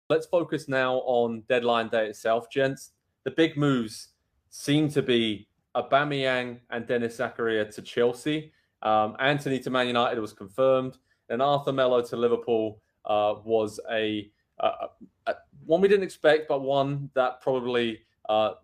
Let's focus now on deadline day itself, gents. The big moves seem to be Aubameyang and Dennis Zakaria to Chelsea. Anthony to Man United was confirmed. And Arthur Melo to Liverpool was a one we didn't expect, but one that probably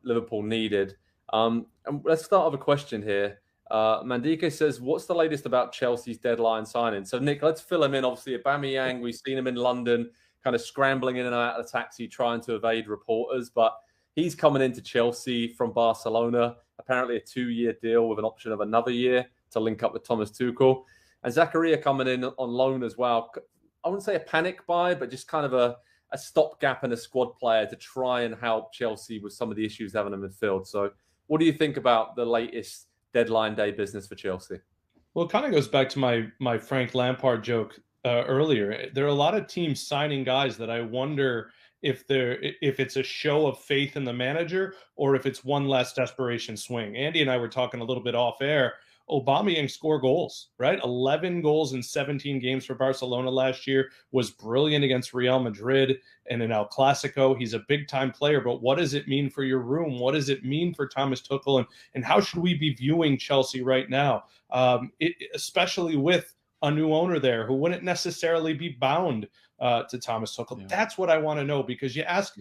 Liverpool needed. And let's start with a question here. Mandike says, what's the latest about Chelsea's deadline signing? So, Nick, let's fill him in. Obviously, Aubameyang, we've seen him in London, kind of scrambling in and out of the taxi, trying to evade reporters. But he's coming into Chelsea from Barcelona, apparently a 2-year deal with an option of another year to link up with Thomas Tuchel. And Zakaria coming in on loan as well. I wouldn't say a panic buy, but just kind of a stopgap and a squad player to try and help Chelsea with some of the issues having in midfield. So what do you think about the latest deadline day business for Chelsea? Well, it kind of goes back to my Frank Lampard joke earlier. There are a lot of teams signing guys that I wonder if it's a show of faith in the manager or if it's one last desperation swing. Andy and I were talking a little bit off air. Aubameyang scored goals, right? 11 goals in 17 games for Barcelona last year, was brilliant against Real Madrid and in El Clasico. He's a big-time player, but what does it mean for your room? What does it mean for Thomas Tuchel? And how should we be viewing Chelsea right now, especially with a new owner there who wouldn't necessarily be bound to Thomas Tuchel? Yeah. That's what I want to know, because you ask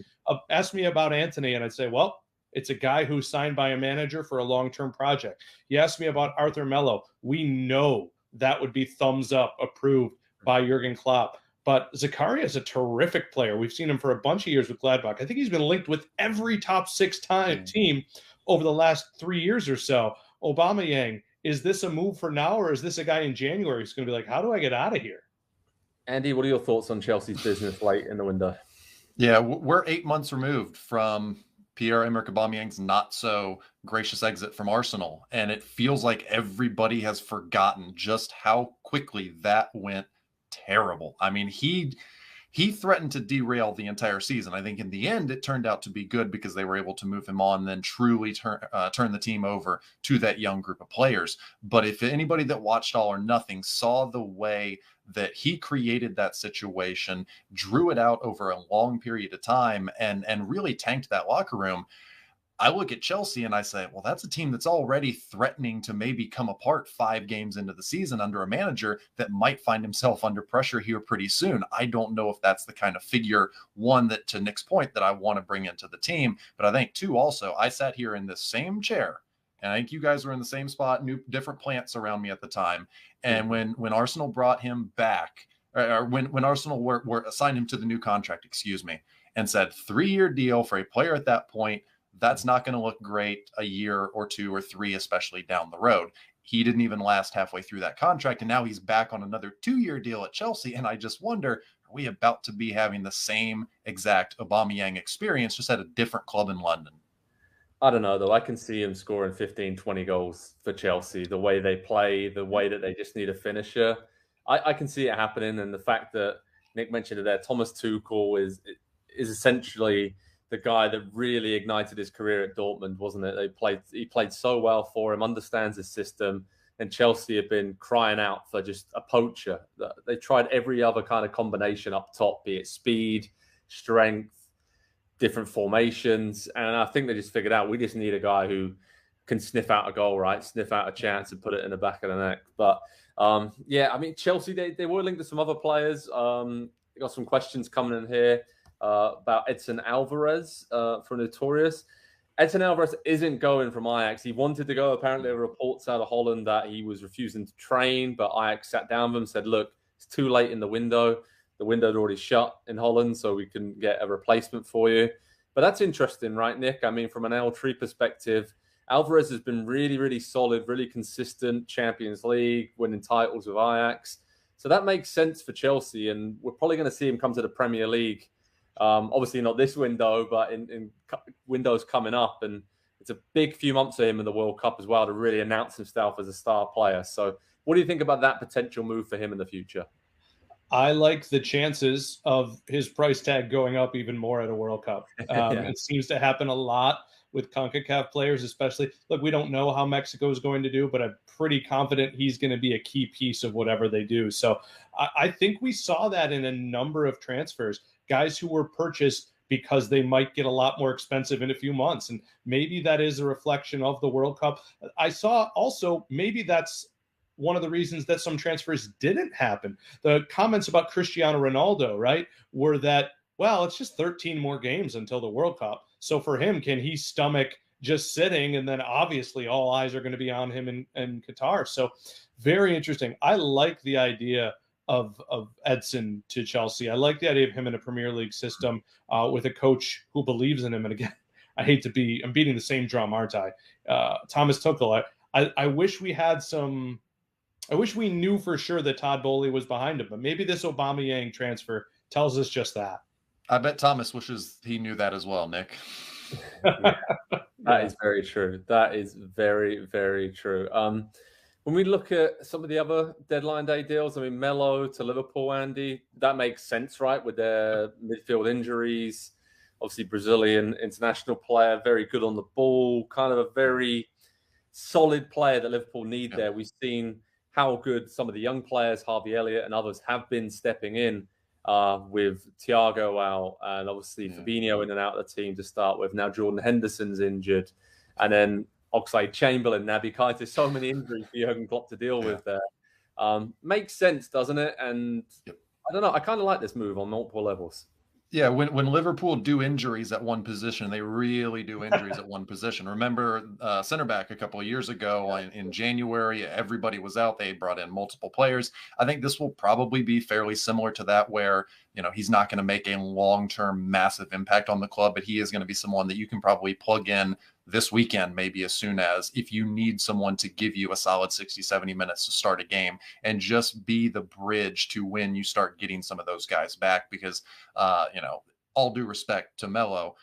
me about Anthony, and I'd say, well, it's a guy who's signed by a manager for a long-term project. You asked me about Arthur Melo. We know that would be thumbs up, approved by Jurgen Klopp. But Zakaria is a terrific player. We've seen him for a bunch of years with Gladbach. I think he's been linked with every top 6 team over the last 3 years or so. Aubameyang, is this a move for now, or is this a guy in January who's going to be like, how do I get out of here? Andy, what are your thoughts on Chelsea's business late in the window? Yeah, we're 8 months removed from Pierre-Emerick Aubameyang's not so gracious exit from Arsenal, and it feels like everybody has forgotten just how quickly that went terrible. I mean, he threatened to derail the entire season. I think in the end it turned out to be good because they were able to move him on and then truly turn the team over to that young group of players. But if anybody that watched All or Nothing saw the way that he created that situation, drew it out over a long period of time, and really tanked that locker room, I look at Chelsea and I say, well, that's a team that's already threatening to maybe come apart 5 games into the season under a manager that might find himself under pressure here pretty soon. I don't know if that's the kind of figure, one, that, to Nick's point, that I want to bring into the team. But I think, two, also, I sat here in this same chair, and I think you guys were in the same spot, different plants around me at the time. And when Arsenal brought him back, or when Arsenal were assigned him to the new contract, and said 3-year deal for a player at that point, that's not going to look great a year or 2 or 3, especially down the road. He didn't even last halfway through that contract, and now he's back on another 2-year deal at Chelsea. And I just wonder, are we about to be having the same exact Aubameyang experience, just at a different club in London? I don't know, though. I can see him scoring 15, 20 goals for Chelsea, the way they play, the way that they just need a finisher. I can see it happening, and the fact that Nick mentioned it there, Thomas Tuchel is essentially the guy that really ignited his career at Dortmund, wasn't it? He played so well for him, understands his system, and Chelsea have been crying out for just a poacher. They tried every other kind of combination up top, be it speed, strength, different formations, and I think they just figured out we just need a guy who can sniff out a goal, right? Sniff out a chance and put it in the back of the net. But yeah, I mean, Chelsea, they were linked to some other players. They got some questions coming in here about Edson Alvarez from Notorious. Edson Alvarez isn't going from Ajax. He wanted to go. Apparently, there were reports out of Holland that he was refusing to train, but Ajax sat down with him and said, look, it's too late in the window. The window's already shut in Holland, so we can get a replacement for you. But that's interesting, right, Nick? I mean, from an L3 perspective, Alvarez has been really, really solid, really consistent, Champions League, winning titles with Ajax. So that makes sense for Chelsea, and we're probably going to see him come to the Premier League. Obviously not this window, but in windows coming up. And it's a big few months for him in the World Cup as well to really announce himself as a star player. So what do you think about that potential move for him in the future? I like the chances of his price tag going up even more at a World Cup. It seems to happen a lot with CONCACAF players, especially. Look, we don't know how Mexico is going to do, but I'm pretty confident he's going to be a key piece of whatever they do. So I think we saw that in a number of transfers. guys who were purchased because they might get a lot more expensive in a few months. And maybe that is a reflection of the World Cup. I saw also maybe that's one of the reasons that some transfers didn't happen. The comments about Cristiano Ronaldo, right, were that, well, it's just 13 more games until the World Cup. So for him, can he stomach just sitting? And then obviously all eyes are going to be on him in Qatar. So very interesting. I like the idea of Edson to Chelsea. I like the idea of him in a Premier League system with a coach who believes in him. And again, I'm beating the same drum, aren't I? Thomas Tuchel. I wish we had some. I wish we knew for sure that Todd Bowley was behind him, but maybe this Aubameyang transfer tells us just that. I bet Thomas wishes he knew that as well, Nick. Yeah, that is very true. That is very, very true. When we look at some of the other deadline day deals, I mean, Melo to Liverpool, Andy, that makes sense, right? With their midfield injuries, obviously Brazilian international player, very good on the ball, kind of a very solid player that Liverpool need there. We've seen how good some of the young players, Harvey Elliott and others, have been stepping in with Thiago out and obviously Fabinho in and out of the team to start with. Now Jordan Henderson's injured. And then Oxlade-Chamberlain, Naby Keita, so many injuries for Jurgen Klopp to deal with there. Makes sense, doesn't it? And I don't know, I kind of like this move on multiple levels. Yeah, when Liverpool do injuries at one position, they really do injuries at one position. Remember center back a couple of years ago in January, everybody was out. They brought in multiple players. I think this will probably be fairly similar to that where, he's not going to make a long-term massive impact on the club, but he is going to be someone that you can probably plug in this weekend, maybe as soon as if you need someone to give you a solid 60, 70 minutes to start a game and just be the bridge to when you start getting some of those guys back. Because, all due respect to Melo,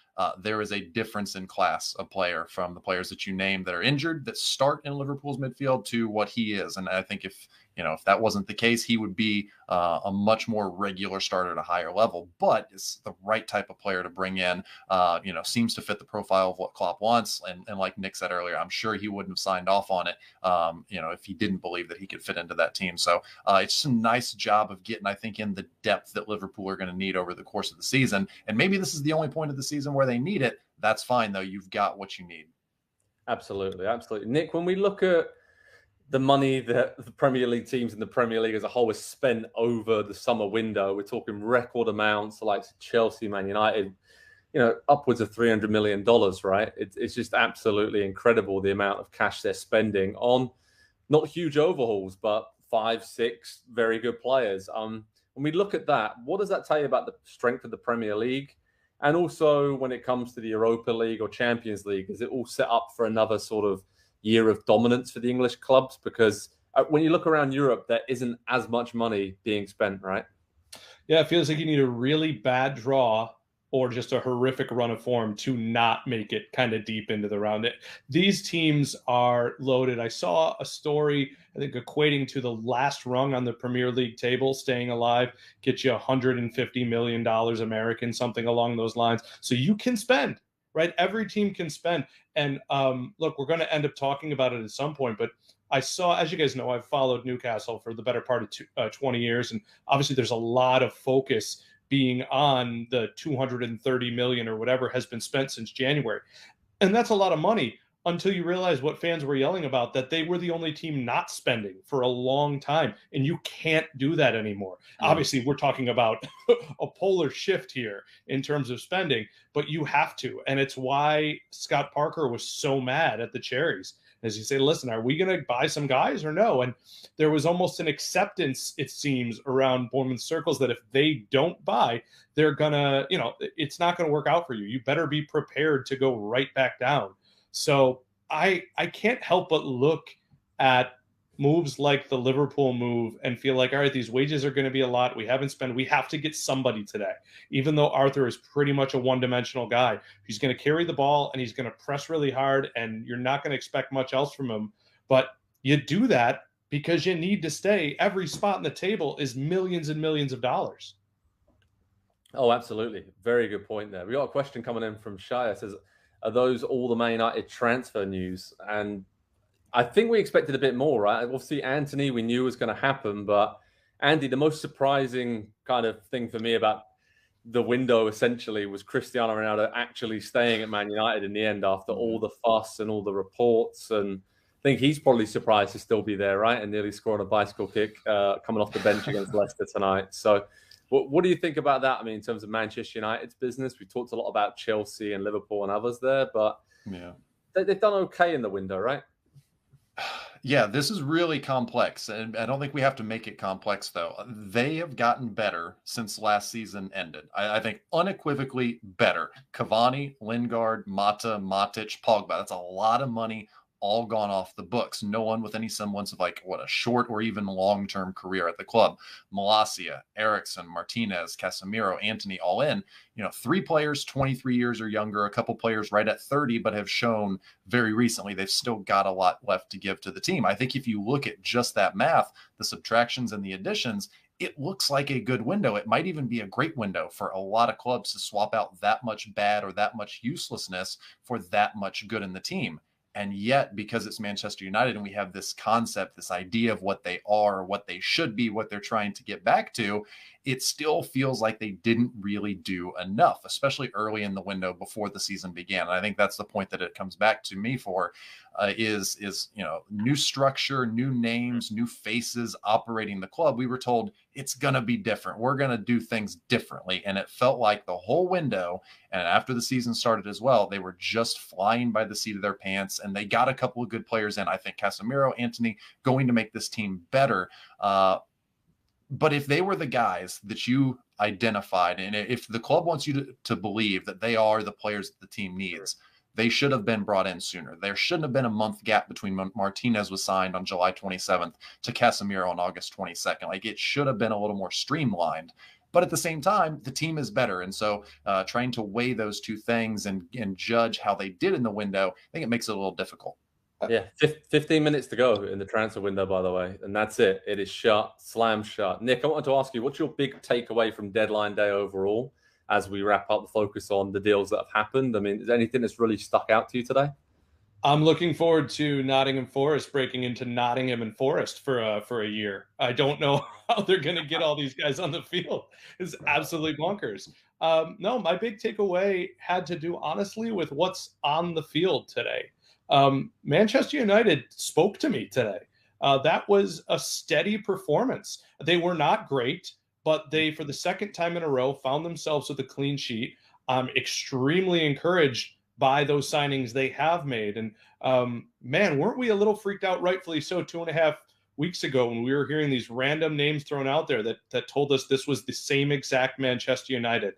there is a difference in class of player from the players that you name that are injured that start in Liverpool's midfield to what he is. And I think if that wasn't the case, he would be a much more regular starter at a higher level, but it's the right type of player to bring in, seems to fit the profile of what Klopp wants. And like Nick said earlier, I'm sure he wouldn't have signed off on it, if he didn't believe that he could fit into that team. So it's just a nice job of getting, I think, in the depth that Liverpool are going to need over the course of the season. And maybe this is the only point of the season where they need it. That's fine, though. You've got what you need. Absolutely. Absolutely. Nick, when we look at the money that the Premier League teams and the Premier League as a whole has spent over the summer window, we're talking record amounts like Chelsea, Man United, upwards of $300 million, right? It's just absolutely incredible the amount of cash they're spending on not huge overhauls, but 5-6 very good players. When we look at that, what does that tell you about the strength of the Premier League? And also when it comes to the Europa League or Champions League, is it all set up for another sort of year of dominance for the English clubs? Because when you look around Europe, there isn't as much money being spent, right? Yeah, it feels like you need a really bad draw or just a horrific run of form to not make it kind of deep into the round. These teams are loaded. I saw a story, I think, equating to the last rung on the Premier League table, staying alive, get you $150 million American, something along those lines. So you can spend, right? Every team can spend. And look, we're going to end up talking about it at some point, but I saw, as you guys know, I've followed Newcastle for the better part of 20 years. And obviously there's a lot of focus being on the 230 million or whatever has been spent since January. And that's a lot of money until you realize what fans were yelling about, that they were the only team not spending for a long time. And you can't do that anymore. Obviously, we're talking about a polar shift here in terms of spending, but you have to. And it's why Scott Parker was so mad at the Cherries. As you say, listen, are we going to buy some guys or no? And there was almost an acceptance, it seems, around Bournemouth circles that if they don't buy, they're going to, it's not going to work out for you. You better be prepared to go right back down. So I can't help but look at moves like the Liverpool move and feel like, all right, these wages are going to be a lot. We haven't spent. We have to get somebody today, even though Arthur is pretty much a one-dimensional guy. He's going to carry the ball and he's going to press really hard, and you're not going to expect much else from him. But you do that because you need to stay. Every spot on the table is millions and millions of dollars. Oh, absolutely. Very good point there. We got a question coming in from Shia. It says, are those all the Man United transfer news? And I think we expected a bit more, right? Obviously, Anthony, we knew was going to happen. But Andy, the most surprising kind of thing for me about the window essentially was Cristiano Ronaldo actually staying at Man United in the end after all the fuss and all the reports. And I think he's probably surprised to still be there, right? And nearly scoring a bicycle kick coming off the bench against Leicester tonight. So what do you think about that? I mean, in terms of Manchester United's business, we talked a lot about Chelsea and Liverpool and others there, but yeah, they've done okay in the window, right? Yeah, this is really complex, and I don't think we have to make it complex, though. They have gotten better since last season ended. I think unequivocally better. Cavani, Lingard, Mata, Matic, Pogba. That's a lot of money all gone off the books. No one with any semblance of a short or even long-term career at the club. Malacia, Eriksen, Martinez, Casemiro, Antony, all in. 3 players 23 years or younger, a couple players right at 30, but have shown very recently they've still got a lot left to give to the team. I think if you look at just that math, the subtractions and the additions, it looks like a good window. It might even be a great window for a lot of clubs to swap out that much bad or that much uselessness for that much good in the team. And yet, because it's Manchester United and we have this concept, this idea of what they are, what they should be, what they're trying to get back to, it still feels like they didn't really do enough, especially early in the window before the season began. And I think that's the point that it comes back to me for is new structure, new names, new faces operating the club. We were told it's going to be different. We're going to do things differently. And it felt like the whole window, and after the season started as well, they were just flying by the seat of their pants, and they got a couple of good players in. I think Casemiro, Antony, going to make this team better. But if they were the guys that you identified, and if the club wants you to believe that they are the players that the team needs, they should have been brought in sooner. There shouldn't have been a month gap between when Martinez was signed on July 27th to Casemiro on August 22nd. It should have been a little more streamlined. But at the same time, the team is better. And so trying to weigh those two things and judge how they did in the window, I think it makes it a little difficult. Yeah, 15 minutes to go in the transfer window, by the way. And that's it. It is shut, slam shut. Nick, I wanted to ask you, what's your big takeaway from deadline day overall as we wrap up the focus on the deals that have happened? I mean, is there anything that's really stuck out to you today? I'm looking forward to Nottingham Forest breaking into Nottingham and Forest for a year. I don't know how they're going to get all these guys on the field. It's absolutely bonkers. No, my big takeaway had to do, honestly, with what's on the field today. Manchester United spoke to me today. That was a steady performance. They were not great, but they, for the second time in a row, found themselves with a clean sheet. I'm extremely encouraged by those signings they have made. And man, weren't we a little freaked out, rightfully so, 2.5 weeks ago when we were hearing these random names thrown out there that told us this was the same exact Manchester United.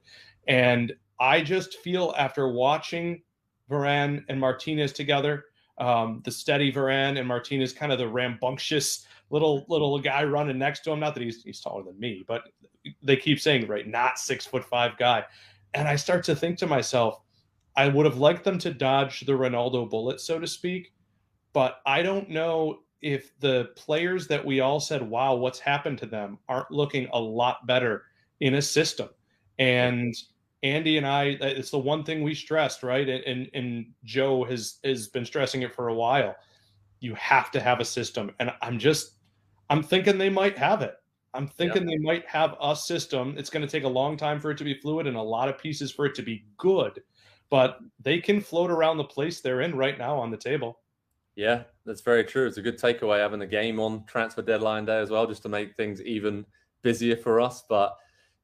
And I just feel, after watching Varane and Martinez together, the steady Varane and Martinez, kind of the rambunctious little guy running next to him. Not that he's taller than me, but they keep saying, right, not 6'5" guy. And I start to think to myself, I would have liked them to dodge the Ronaldo bullet, so to speak, but I don't know if the players that we all said, wow, what's happened to them, aren't looking a lot better in a system. And Andy and I, it's the one thing we stressed, right? And Joe has been stressing it for a while. You have to have a system. And I'm thinking they might have it. I'm thinking they might have a system. It's going to take a long time for it to be fluid and a lot of pieces for it to be good. But they can float around the place they're in right now on the table. Yeah, that's very true. It's a good takeaway having the game on transfer deadline day as well, just to make things even busier for us. But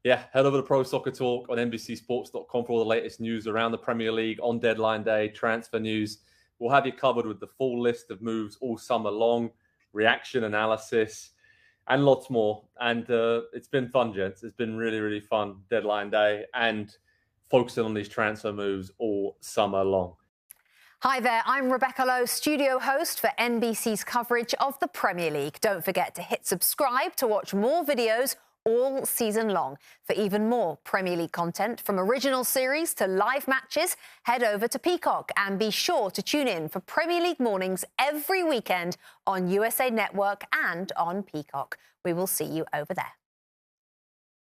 yeah, head over to Pro Soccer Talk on NBCSports.com for all the latest news around the Premier League on deadline day, transfer news. We'll have you covered with the full list of moves all summer long, reaction analysis, and lots more. And it's been fun, gents. It's been really, really fun deadline day and focusing on these transfer moves all summer long. Hi there, I'm Rebecca Lowe, studio host for NBC's coverage of the Premier League. Don't forget to hit subscribe to watch more videos all season long. For even more Premier League content, from original series to live matches, head over to Peacock and be sure to tune in for Premier League mornings every weekend on USA Network and on Peacock. We will see you over there.